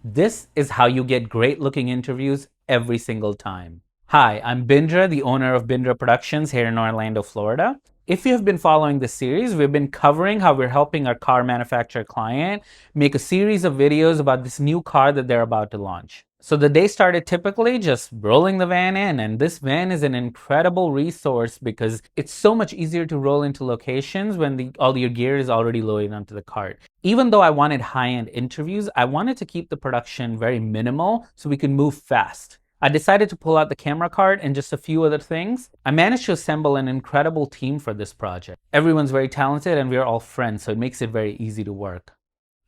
This is how you get great looking interviews every single time. Hi, I'm Bindra, the owner of Bindra Productions here in Orlando, Florida. If you have been following this series, we've been covering how we're helping our car manufacturer client make a series of videos about this new car that they're about to launch. So the day started typically just rolling the van in, and this van is an incredible resource because it's so much easier to roll into locations when all your gear is already loaded onto the cart. Even though I wanted high-end interviews, I wanted to keep the production very minimal so we could move fast. I decided to pull out the camera cart and just a few other things. I managed to assemble an incredible team for this project. Everyone's very talented and we're all friends, so it makes it very easy to work.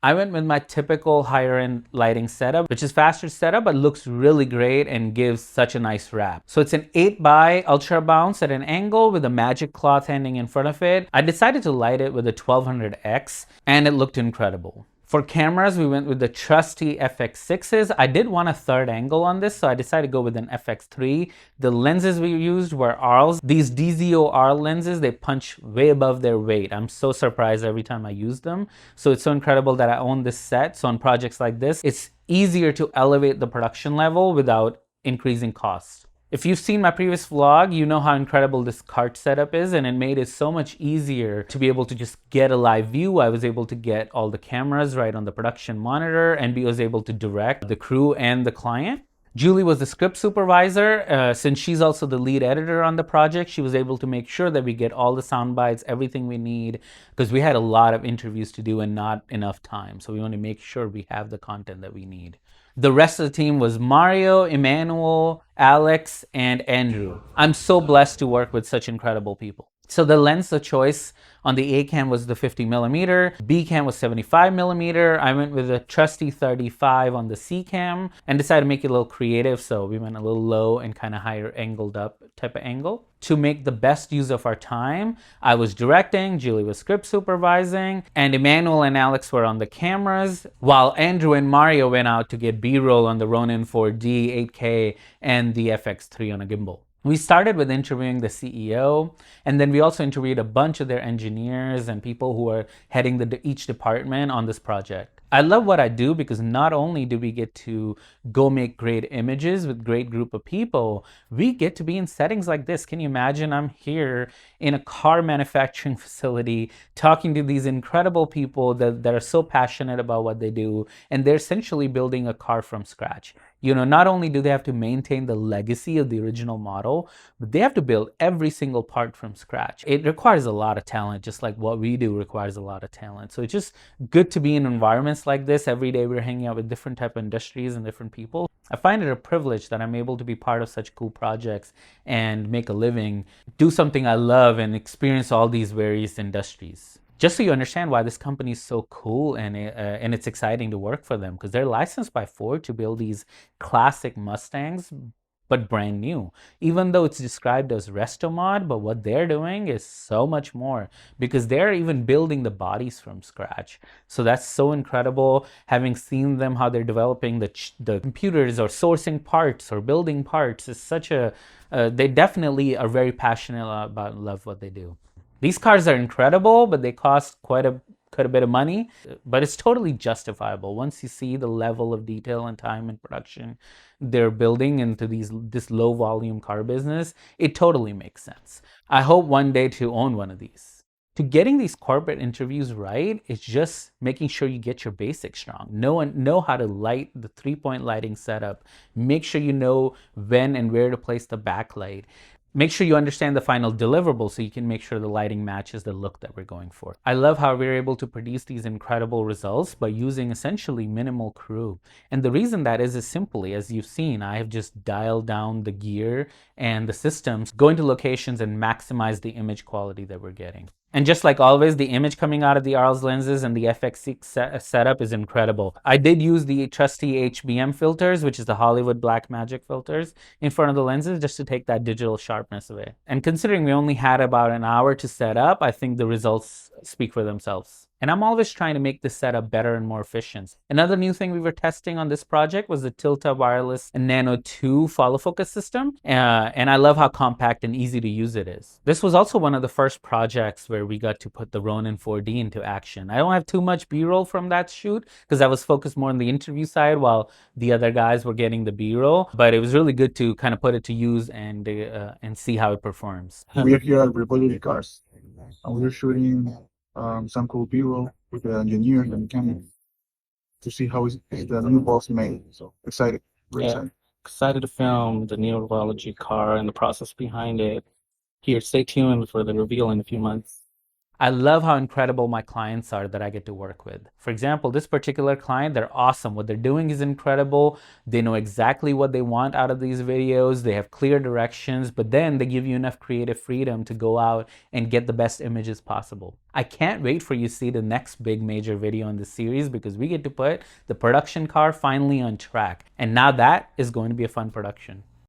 I went with my typical higher end lighting setup, which is faster setup, but looks really great and gives such a nice wrap. So it's an 8x ultra bounce at an angle with a magic cloth ending in front of it. I decided to light it with a 1200X and it looked incredible. For cameras, we went with the trusty FX6s. I did want a third angle on this, so I decided to go with an FX3. The lenses we used were Arles. These DZOFilm Arles lenses, they punch way above their weight. I'm so surprised every time I use them. So it's so incredible that I own this set. So on projects like this, it's easier to elevate the production level without increasing costs. If you've seen my previous vlog, you know how incredible this cart setup is, and it made it so much easier to be able to just get a live view. I was able to get all the cameras right on the production monitor and was able to direct the crew and the client. Julie was the script supervisor. Since she's also the lead editor on the project, she was able to make sure that we get all the sound bites, everything we need, because we had a lot of interviews to do and not enough time. So we want to make sure we have the content that we need. The rest of the team was Mario, Emmanuel, Alex, and Andrew. I'm so blessed to work with such incredible people. So the lens of choice on the A cam was the 50mm, B cam was 75mm. I went with a trusty 35 on the C cam and decided to make it a little creative. So we went a little low and kind of higher angled up type of angle. To make the best use of our time, I was directing, Julie was script supervising, and Emmanuel and Alex were on the cameras, while Andrew and Mario went out to get B-roll on the Ronin 4D, 8K, and the FX3 on a gimbal. We started with interviewing the CEO, and then we also interviewed a bunch of their engineers and people who are heading each department on this project. I love what I do because not only do we get to go make great images with great group of people, we get to be in settings like this. Can you imagine I'm here in a car manufacturing facility talking to these incredible people that are so passionate about what they do, and they're essentially building a car from scratch. You know, not only do they have to maintain the legacy of the original model, but they have to build every single part from scratch. It requires a lot of talent, just like what we do requires a lot of talent. So it's just good to be in environments like this. Every day we're hanging out with different type of industries and different people. I find it a privilege that I'm able to be part of such cool projects and make a living, do something I love, and experience all these various industries. Just so you understand why this company is so cool and it's exciting to work for them, because they're licensed by Ford to build these classic Mustangs, but brand new. Even though it's described as resto mod, but what they're doing is so much more because they're even building the bodies from scratch. So that's so incredible. Having seen them, how they're developing the computers or sourcing parts or building parts is such a, they definitely are very passionate about and love what they do. These cars are incredible, but they cost quite a bit of money, but it's totally justifiable. Once you see the level of detail and time and production they're building into this low volume car business, it totally makes sense. I hope one day to own one of these. To getting these corporate interviews right, it's just making sure you get your basics strong. Know how to light the 3-point lighting setup. Make sure you know when and where to place the backlight. Make sure you understand the final deliverable so you can make sure the lighting matches the look that we're going for. I love how we're able to produce these incredible results by using essentially minimal crew. And the reason that is simply, as you've seen, I have just dialed down the gear and the systems, go into locations and maximize the image quality that we're getting. And just like always, the image coming out of the Arles lenses and the FX6 setup is incredible. I did use the trusty HBM filters, which is the Hollywood Black Magic filters, in front of the lenses just to take that digital sharpness away. And considering we only had about an hour to set up, I think the results speak for themselves. And I'm always trying to make this setup better and more efficient. Another new thing we were testing on this project was the Tilt-Up Wireless Nano 2 follow focus system. And I love how compact and easy to use it is. This was also one of the first projects where we got to put the Ronin 4D into action. I don't have too much B-roll from that shoot because I was focused more on the interview side while the other guys were getting the B-roll. But it was really good to kind of put it to use and see how it performs. We are here at Republic Cars, and we're shooting some cool B-roll with the engineer and the mechanic to see how is the new boss made. So excited, we're excited. Excited to film the neurology car and the process behind it. Here, stay tuned for the reveal in a few months. I love how incredible my clients are that I get to work with. For example, this particular client, they're awesome. What they're doing is incredible. They know exactly what they want out of these videos. They have clear directions, but then they give you enough creative freedom to go out and get the best images possible. I can't wait for you to see the next big major video in this series because we get to put the production car finally on track. And now that is going to be a fun production.